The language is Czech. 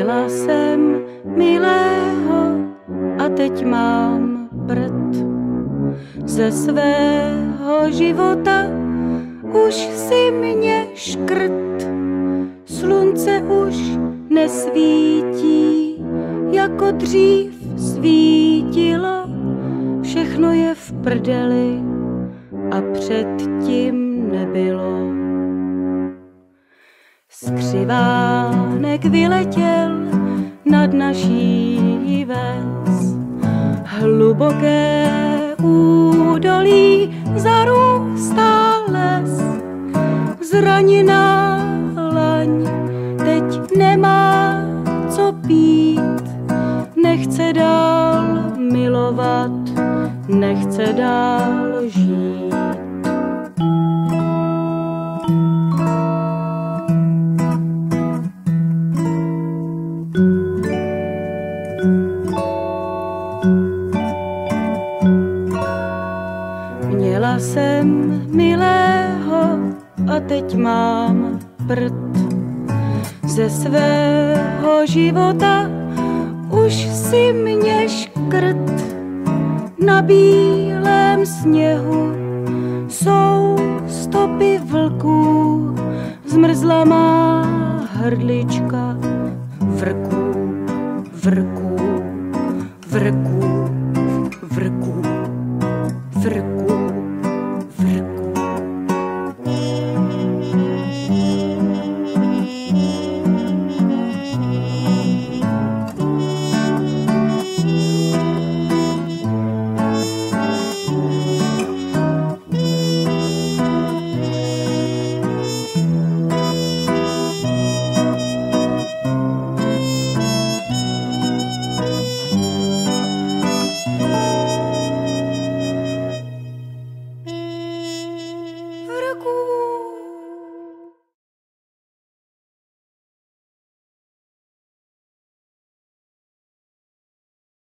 Měla jsem milého a teď mám prd. Ze svého života už si mě škrt. Slunce už nesvítí, jako dřív svítilo. Všechno je v prdeli a předtím nebylo. Skřivánek vyletěl nad naší ves. Hluboké údolí zarůstá les. Zraněná laň teď nemá co pít. Nechce dál milovat, nechce dál žít. Měla jsem milého a teď mám prd. Ze svého života už si mě škrt. Na bílém sněhu jsou stopy vlků. Zmrzla má hrdlička vrků, vrků, vrků.